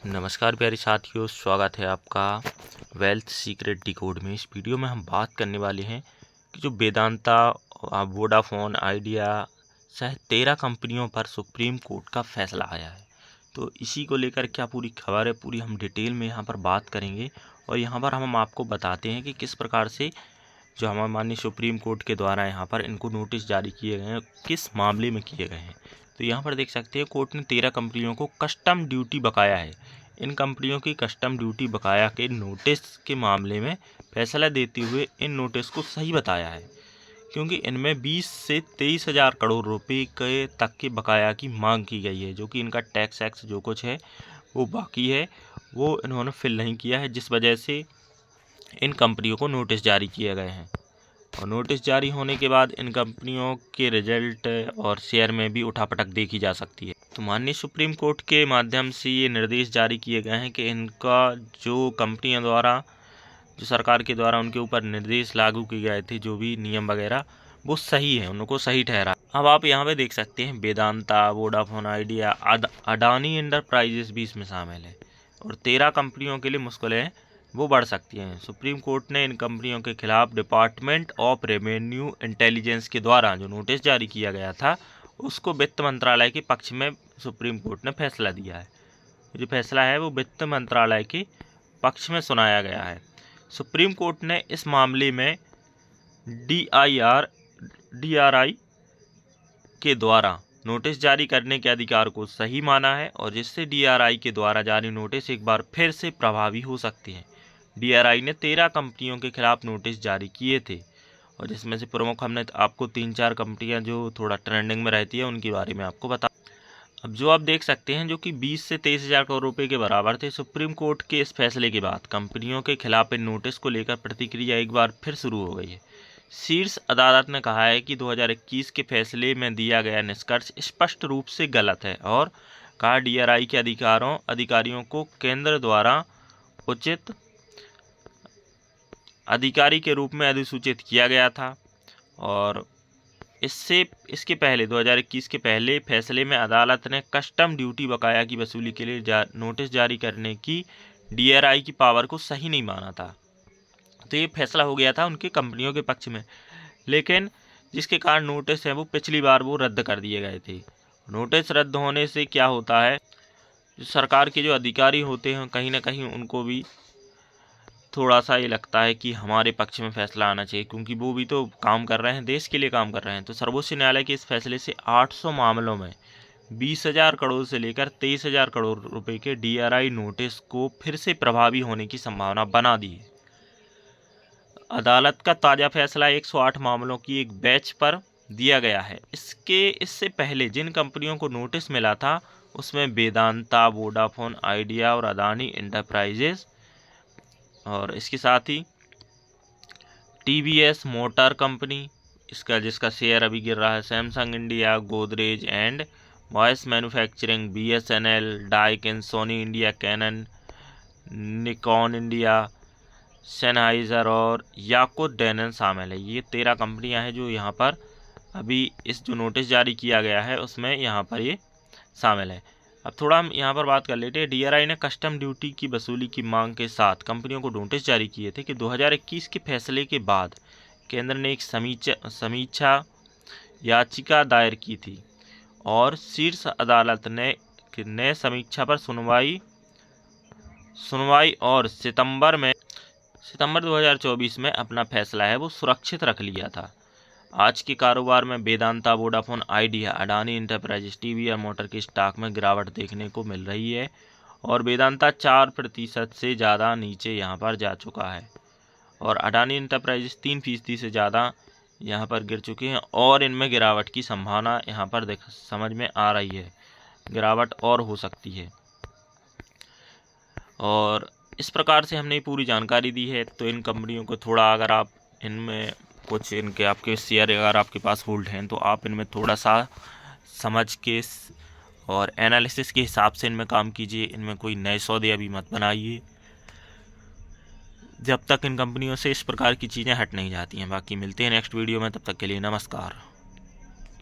नमस्कार प्यारे साथियों, स्वागत है आपका वेल्थ सीक्रेट डिकोड में। इस वीडियो में हम बात करने वाले हैं कि जो वेदांता, वोडाफोन आइडिया सहित 13 कंपनियों पर सुप्रीम कोर्ट का फैसला आया है। तो इसी को लेकर क्या पूरी खबर है, पूरी हम डिटेल में यहाँ पर बात करेंगे। और यहाँ पर हम आपको बताते हैं कि किस प्रकार से जो हमारे माननीय सुप्रीम कोर्ट के द्वारा यहाँ पर इनको नोटिस जारी किए गए हैं, किस मामले में किए गए हैं। तो यहाँ पर देख सकते हैं कोर्ट ने 13 कंपनियों को कस्टम ड्यूटी बकाया है। इन कंपनियों की कस्टम ड्यूटी बकाया के नोटिस के मामले में फैसला देते हुए इन नोटिस को सही बताया है, क्योंकि इनमें 20 से 23 हज़ार करोड़ रुपए के तक के बकाया की मांग की गई है, जो कि इनका टैक्स एक्स जो कुछ है वो बाकी है, वो इन्होंने फिल नहीं किया है, जिस वजह से इन कंपनियों को नोटिस जारी किए गए हैं। और नोटिस जारी होने के बाद इन कंपनियों के रिजल्ट और शेयर में भी उठापटक देखी जा सकती है। तो माननीय सुप्रीम कोर्ट के माध्यम से ये निर्देश जारी किए गए हैं कि इनका जो कंपनियों द्वारा, जो सरकार के द्वारा उनके ऊपर निर्देश लागू किए गए थे, जो भी नियम वगैरह, वो सही है, उनको सही ठहरा। अब आप यहाँ पे देख सकते हैं Vedanta, Vodafone idea, Adani enterprises भी इसमें शामिल है। और 13 कंपनियों के लिए मुश्किलें वो बढ़ सकती हैं। सुप्रीम कोर्ट ने इन कंपनियों के खिलाफ डिपार्टमेंट ऑफ रेवेन्यू इंटेलिजेंस के द्वारा जो नोटिस जारी किया गया था, उसको वित्त मंत्रालय के पक्ष में सुप्रीम कोर्ट ने फैसला दिया है। जो फैसला है वो वित्त मंत्रालय के पक्ष में सुनाया गया है। सुप्रीम कोर्ट ने इस मामले में DRI के द्वारा नोटिस जारी करने के अधिकार को सही माना है, और जिससे DRI के द्वारा जारी नोटिस एक बार फिर से प्रभावी हो सकती है। DRI ने 13 कंपनियों के खिलाफ नोटिस जारी किए थे, और जिसमें से प्रमुख हमने आपको 3-4 कंपनियां जो थोड़ा ट्रेंडिंग में रहती है उनके बारे में आपको बता। अब जो आप देख सकते हैं, जो कि 20 से 23 हज़ार करोड़ रुपए के बराबर थे, सुप्रीम कोर्ट के इस फैसले के बाद कंपनियों के खिलाफ इन नोटिस को लेकर प्रतिक्रिया एक बार फिर शुरू हो गई है। शीर्ष अदालत ने कहा है कि 2021 के फैसले में दिया गया निष्कर्ष स्पष्ट रूप से गलत है, और कहा DRI के अधिकारियों को केंद्र द्वारा उचित अधिकारी के रूप में अधिसूचित किया गया था। और इसके पहले 2021 के पहले फैसले में अदालत ने कस्टम ड्यूटी बकाया की वसूली के लिए नोटिस जारी करने की DRI की पावर को सही नहीं माना था। तो ये फैसला हो गया था उनकी कंपनियों के पक्ष में, लेकिन जिसके कारण नोटिस है वो पिछली बार वो रद्द कर दिए गए थे। नोटिस रद्द होने से क्या होता है, जो सरकार के जो अधिकारी होते हैं कहीं ना कहीं उनको भी थोड़ा सा ये लगता है कि हमारे पक्ष में फैसला आना चाहिए, क्योंकि वो भी तो काम कर रहे हैं, देश के लिए काम कर रहे हैं। तो सर्वोच्च न्यायालय के इस फैसले से 800 मामलों में 20,000 करोड़ से लेकर 23,000 करोड़ रुपए के DRI नोटिस को फिर से प्रभावी होने की संभावना बना दी है। अदालत का ताज़ा फैसला 108 मामलों की एक बैच पर दिया गया है। इससे पहले जिन कंपनियों को नोटिस मिला था उसमें वेदांता, वोडाफोन आइडिया और अडानी इंटरप्राइजेस, और इसके साथ ही TVS मोटर कंपनी, जिसका शेयर अभी गिर रहा है, Samsung India, Godrej and Boyce manufacturing, BSNL, Daikin, Sony India, Canon, Nikon India, Sennheiser और याकूत डेनन शामिल है। ये 13 कंपनियां हैं जो यहाँ पर अभी इस जो नोटिस जारी किया गया है उसमें यहाँ पर ये शामिल है। अब थोड़ा हम यहाँ पर बात कर लेते हैं। DRI ने कस्टम ड्यूटी की वसूली की मांग के साथ कंपनियों को नोटिस जारी किए थे कि 2021 के फैसले के बाद केंद्र ने एक समीक्षा याचिका दायर की थी, और शीर्ष अदालत ने समीक्षा पर सुनवाई और सितंबर 2024 में अपना फैसला है वो सुरक्षित रख लिया था। आज के कारोबार में Vedanta, Vodafone idea, Adani enterprises, TVS motor के स्टॉक में गिरावट देखने को मिल रही है, और वेदांता 4% से ज़्यादा नीचे यहाँ पर जा चुका है, और अडानी इंटरप्राइजेस 3% से ज़्यादा यहाँ पर गिर चुके हैं, और इनमें गिरावट की संभावना यहाँ पर समझ में आ रही है, गिरावट और हो सकती है। और इस प्रकार से हमने पूरी जानकारी दी है। तो इन कंपनियों को थोड़ा, अगर आप इनमें कुछ आपके शेयर अगर आपके पास होल्ड हैं, तो आप इनमें थोड़ा सा समझ के और एनालिसिस के हिसाब से इनमें काम कीजिए। इनमें कोई नए सौदे अभी मत बनाइए जब तक इन कंपनियों से इस प्रकार की चीज़ें हट नहीं जाती हैं। बाकी मिलते हैं नेक्स्ट वीडियो में, तब तक के लिए नमस्कार।